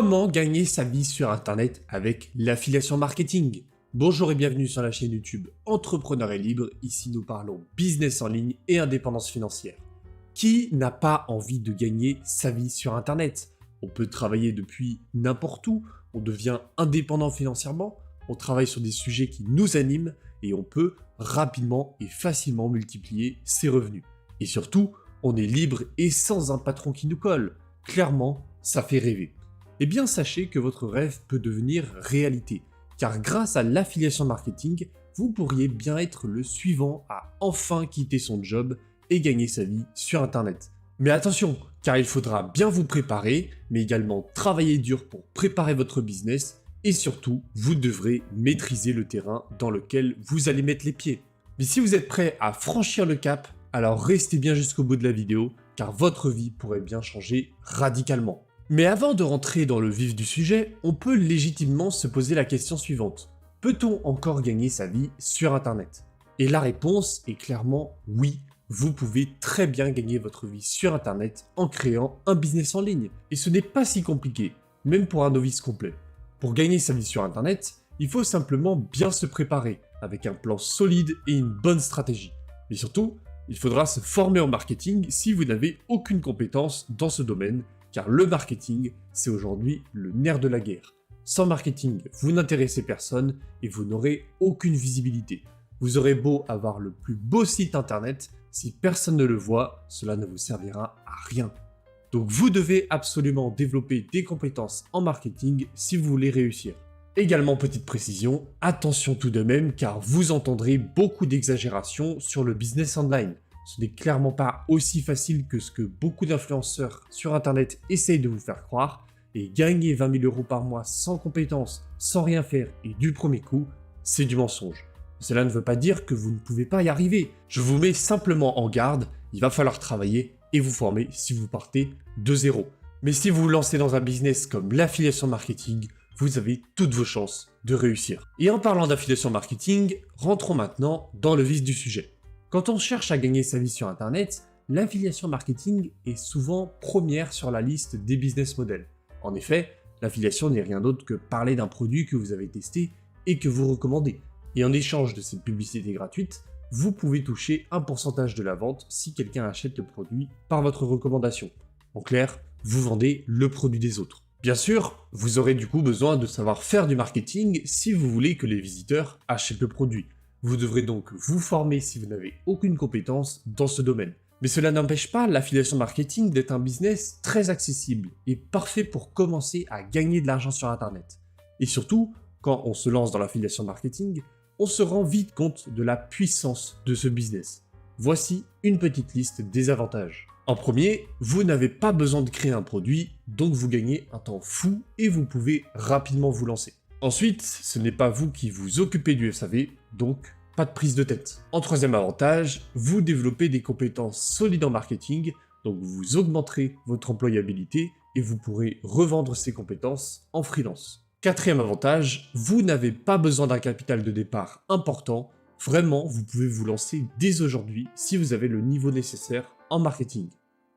Comment gagner sa vie sur Internet avec l'affiliation marketing? Bonjour et bienvenue sur la chaîne YouTube Entrepreneur et Libre. Ici nous parlons business en ligne et indépendance financière. Qui n'a pas envie de gagner sa vie sur Internet? On peut travailler depuis n'importe où, on devient indépendant financièrement, on travaille sur des sujets qui nous animent et on peut rapidement et facilement multiplier ses revenus. Et surtout, on est libre et sans un patron qui nous colle. Clairement, ça fait rêver. Eh bien, sachez que votre rêve peut devenir réalité, car grâce à l'affiliation marketing, vous pourriez bien être le suivant à enfin quitter son job et gagner sa vie sur Internet. Mais attention, car il faudra bien vous préparer, mais également travailler dur pour préparer votre business, et surtout, vous devrez maîtriser le terrain dans lequel vous allez mettre les pieds. Mais si vous êtes prêt à franchir le cap, alors restez bien jusqu'au bout de la vidéo, car votre vie pourrait bien changer radicalement. Mais avant de rentrer dans le vif du sujet, on peut légitimement se poser la question suivante. Peut-on encore gagner sa vie sur Internet? Et la réponse est clairement oui. Vous pouvez très bien gagner votre vie sur Internet en créant un business en ligne. Et ce n'est pas si compliqué, même pour un novice complet. Pour gagner sa vie sur Internet, il faut simplement bien se préparer, avec un plan solide et une bonne stratégie. Mais surtout, il faudra se former en marketing si vous n'avez aucune compétence dans ce domaine, car le marketing, c'est aujourd'hui le nerf de la guerre. Sans marketing, vous n'intéressez personne et vous n'aurez aucune visibilité. Vous aurez beau avoir le plus beau site internet, si personne ne le voit, cela ne vous servira à rien. Donc vous devez absolument développer des compétences en marketing si vous voulez réussir. Également, petite précision, attention tout de même car vous entendrez beaucoup d'exagérations sur le business online. Ce n'est clairement pas aussi facile que ce que beaucoup d'influenceurs sur Internet essayent de vous faire croire, et gagner 20 000 € par mois sans compétences, sans rien faire et du premier coup, c'est du mensonge. Cela ne veut pas dire que vous ne pouvez pas y arriver. Je vous mets simplement en garde, il va falloir travailler et vous former si vous partez de zéro. Mais si vous vous lancez dans un business comme l'affiliation marketing, vous avez toutes vos chances de réussir. Et en parlant d'affiliation marketing, rentrons maintenant dans le vif du sujet. Quand on cherche à gagner sa vie sur Internet, l'affiliation marketing est souvent première sur la liste des business models. En effet, l'affiliation n'est rien d'autre que parler d'un produit que vous avez testé et que vous recommandez. Et en échange de cette publicité gratuite, vous pouvez toucher un pourcentage de la vente si quelqu'un achète le produit par votre recommandation. En clair, vous vendez le produit des autres. Bien sûr, vous aurez du coup besoin de savoir faire du marketing si vous voulez que les visiteurs achètent le produit. Vous devrez donc vous former si vous n'avez aucune compétence dans ce domaine. Mais cela n'empêche pas l'affiliation marketing d'être un business très accessible et parfait pour commencer à gagner de l'argent sur Internet. Et surtout, quand on se lance dans l'affiliation marketing, on se rend vite compte de la puissance de ce business. Voici une petite liste des avantages. En premier, vous n'avez pas besoin de créer un produit, donc vous gagnez un temps fou et vous pouvez rapidement vous lancer. Ensuite, ce n'est pas vous qui vous occupez du SAV, donc pas de prise de tête. En troisième avantage, vous développez des compétences solides en marketing, donc vous augmenterez votre employabilité et vous pourrez revendre ces compétences en freelance. Quatrième avantage, vous n'avez pas besoin d'un capital de départ important, vraiment vous pouvez vous lancer dès aujourd'hui si vous avez le niveau nécessaire en marketing.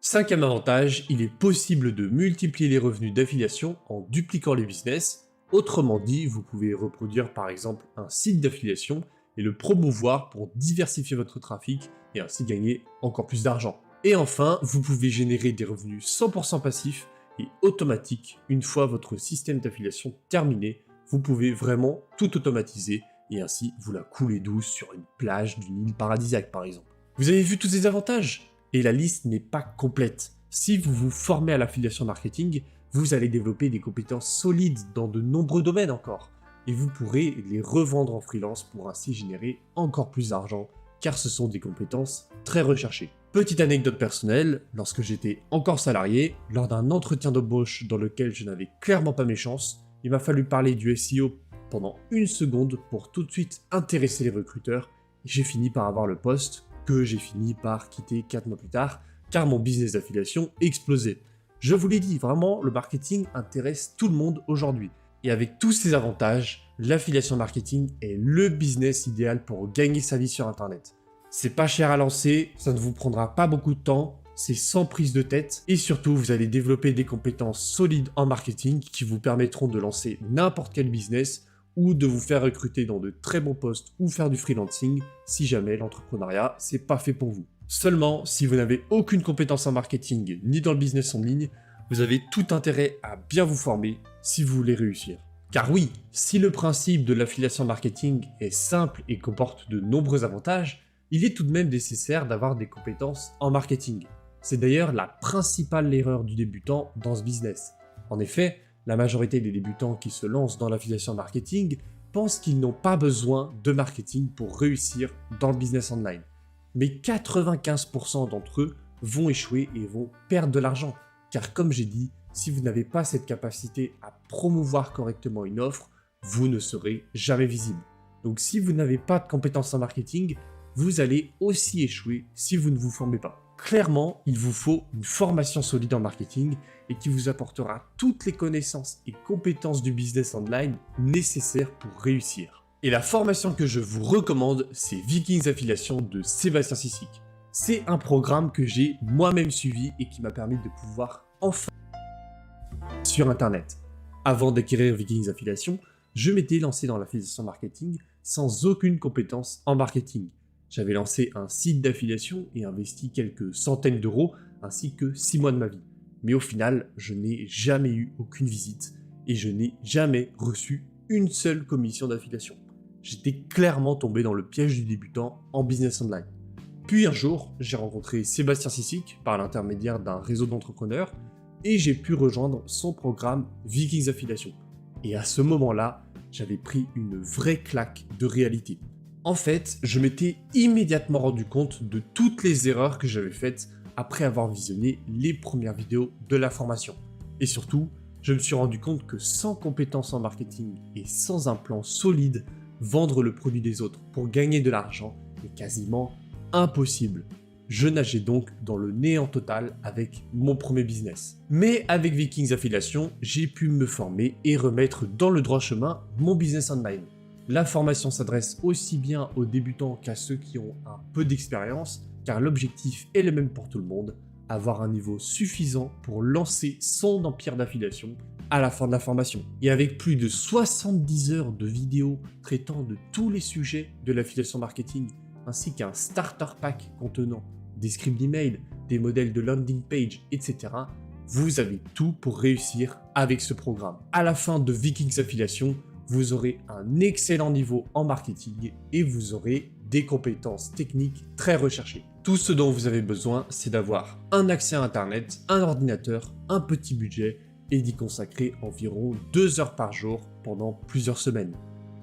Cinquième avantage, il est possible de multiplier les revenus d'affiliation en dupliquant les business. Autrement dit, vous pouvez reproduire par exemple un site d'affiliation et le promouvoir pour diversifier votre trafic et ainsi gagner encore plus d'argent. Et enfin, vous pouvez générer des revenus 100% passifs et automatiques une fois votre système d'affiliation terminé. Vous pouvez vraiment tout automatiser et ainsi vous la couler douce sur une plage d'une île paradisiaque par exemple. Vous avez vu tous ces avantages? Et la liste n'est pas complète. Si vous vous formez à l'affiliation marketing, vous allez développer des compétences solides dans de nombreux domaines encore. Et vous pourrez les revendre en freelance pour ainsi générer encore plus d'argent, car ce sont des compétences très recherchées. Petite anecdote personnelle, lorsque j'étais encore salarié, lors d'un entretien d'embauche dans lequel je n'avais clairement pas mes chances, il m'a fallu parler du SEO pendant une seconde pour tout de suite intéresser les recruteurs, et j'ai fini par avoir le poste que j'ai fini par quitter 4 mois plus tard, car mon business d'affiliation explosait. Je vous l'ai dit, vraiment, le marketing intéresse tout le monde aujourd'hui. Et avec tous ces avantages, l'affiliation marketing est le business idéal pour gagner sa vie sur Internet. C'est pas cher à lancer, ça ne vous prendra pas beaucoup de temps, c'est sans prise de tête et surtout vous allez développer des compétences solides en marketing qui vous permettront de lancer n'importe quel business ou de vous faire recruter dans de très bons postes ou faire du freelancing si jamais l'entrepreneuriat c'est pas fait pour vous. Seulement, si vous n'avez aucune compétence en marketing ni dans le business en ligne, vous avez tout intérêt à bien vous former si vous voulez réussir. Car oui, si le principe de l'affiliation marketing est simple et comporte de nombreux avantages, il est tout de même nécessaire d'avoir des compétences en marketing. C'est d'ailleurs la principale erreur du débutant dans ce business. En effet, la majorité des débutants qui se lancent dans l'affiliation marketing pensent qu'ils n'ont pas besoin de marketing pour réussir dans le business online. Mais 95% d'entre eux vont échouer et vont perdre de l'argent. Car comme j'ai dit, si vous n'avez pas cette capacité à promouvoir correctement une offre, vous ne serez jamais visible. Donc si vous n'avez pas de compétences en marketing, vous allez aussi échouer si vous ne vous formez pas. Clairement, il vous faut une formation solide en marketing et qui vous apportera toutes les connaissances et compétences du business online nécessaires pour réussir. Et la formation que je vous recommande, c'est Vikings Affiliation de Sébastien Sissic. C'est un programme que j'ai moi-même suivi et qui m'a permis de pouvoir enfin sur Internet. Avant d'acquérir Vikings Affiliation, je m'étais lancé dans l'affiliation marketing sans aucune compétence en marketing. J'avais lancé un site d'affiliation et investi quelques centaines d'euros ainsi que 6 mois de ma vie. Mais au final, je n'ai jamais eu aucune visite et je n'ai jamais reçu une seule commission d'affiliation. J'étais clairement tombé dans le piège du débutant en business online. Puis un jour, j'ai rencontré Sébastien Sissic par l'intermédiaire d'un réseau d'entrepreneurs et j'ai pu rejoindre son programme Vikings Affiliation. Et à ce moment-là, j'avais pris une vraie claque de réalité. En fait, je m'étais immédiatement rendu compte de toutes les erreurs que j'avais faites après avoir visionné les premières vidéos de la formation. Et surtout, je me suis rendu compte que sans compétences en marketing et sans un plan solide, vendre le produit des autres pour gagner de l'argent est quasiment impossible. Je nageais donc dans le néant total avec mon premier business. Mais avec Vikings Affiliation, j'ai pu me former et remettre dans le droit chemin mon business online. La formation s'adresse aussi bien aux débutants qu'à ceux qui ont un peu d'expérience, car l'objectif est le même pour tout le monde, avoir un niveau suffisant pour lancer son empire d'affiliation à la fin de la formation. Et avec plus de 70 heures de vidéos traitant de tous les sujets de l'affiliation marketing, ainsi qu'un starter pack contenant des scripts d'email, des modèles de landing page, etc., vous avez tout pour réussir avec ce programme. À la fin de Vikings Affiliation, vous aurez un excellent niveau en marketing et vous aurez des compétences techniques très recherchées. Tout ce dont vous avez besoin, c'est d'avoir un accès à Internet, un ordinateur, un petit budget et d'y consacrer environ 2 heures par jour pendant plusieurs semaines.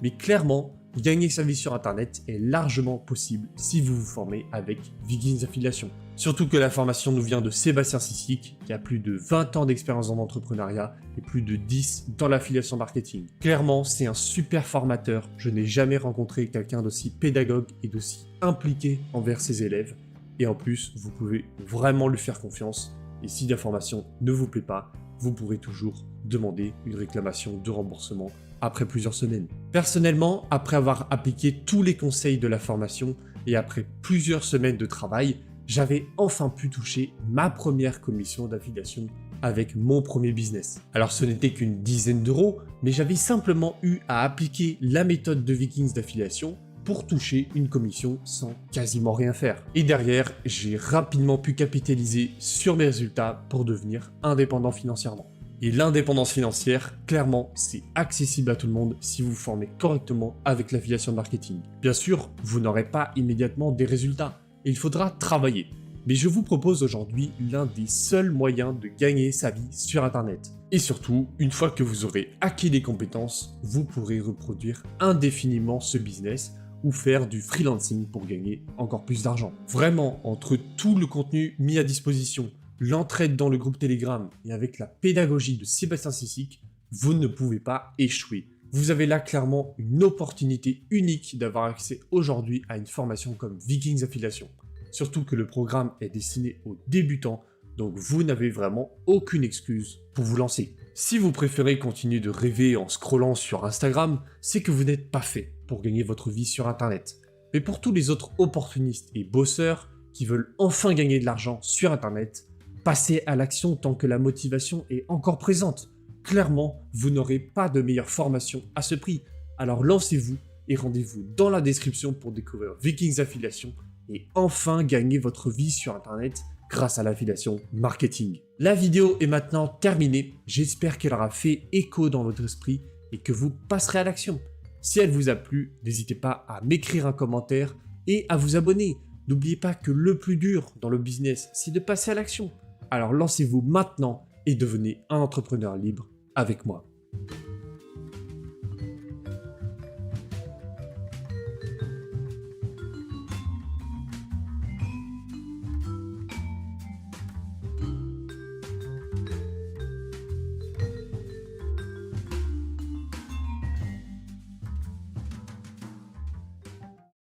Mais clairement, gagner sa vie sur Internet est largement possible si vous vous formez avec Vikings Affiliation. Surtout que la formation nous vient de Sébastien Sissic, qui a plus de 20 ans d'expérience en entrepreneuriat et plus de 10 dans l'affiliation marketing. Clairement, c'est un super formateur. Je n'ai jamais rencontré quelqu'un d'aussi pédagogue et d'aussi impliqué envers ses élèves. Et en plus, vous pouvez vraiment lui faire confiance. Et si la formation ne vous plaît pas, vous pourrez toujours demander une réclamation de remboursement après plusieurs semaines. Personnellement, après avoir appliqué tous les conseils de la formation et après plusieurs semaines de travail, j'avais enfin pu toucher ma première commission d'affiliation avec mon premier business. Alors ce n'était qu'une dizaine d'euros, mais j'avais simplement eu à appliquer la méthode de Vikings d'affiliation pour toucher une commission sans quasiment rien faire. Et derrière, j'ai rapidement pu capitaliser sur mes résultats pour devenir indépendant financièrement. Et l'indépendance financière, clairement, c'est accessible à tout le monde si vous vous formez correctement avec l'affiliation marketing. Bien sûr, vous n'aurez pas immédiatement des résultats, et il faudra travailler. Mais je vous propose aujourd'hui l'un des seuls moyens de gagner sa vie sur Internet. Et surtout, une fois que vous aurez acquis des compétences, vous pourrez reproduire indéfiniment ce business ou faire du freelancing pour gagner encore plus d'argent. Vraiment, entre tout le contenu mis à disposition, l'entraide dans le groupe Telegram et avec la pédagogie de Sébastien Sissic, vous ne pouvez pas échouer. Vous avez là clairement une opportunité unique d'avoir accès aujourd'hui à une formation comme Vikings Affiliation. Surtout que le programme est destiné aux débutants, donc vous n'avez vraiment aucune excuse pour vous lancer. Si vous préférez continuer de rêver en scrollant sur Instagram, c'est que vous n'êtes pas fait pour gagner votre vie sur Internet. Mais pour tous les autres opportunistes et bosseurs qui veulent enfin gagner de l'argent sur Internet, passez à l'action tant que la motivation est encore présente. Clairement, vous n'aurez pas de meilleure formation à ce prix. Alors lancez-vous et rendez-vous dans la description pour découvrir Vikings Affiliation et enfin gagner votre vie sur Internet grâce à l'affiliation marketing. La vidéo est maintenant terminée. J'espère qu'elle aura fait écho dans votre esprit et que vous passerez à l'action. Si elle vous a plu, n'hésitez pas à m'écrire un commentaire et à vous abonner. N'oubliez pas que le plus dur dans le business, c'est de passer à l'action. Alors lancez-vous maintenant et devenez un entrepreneur libre avec moi.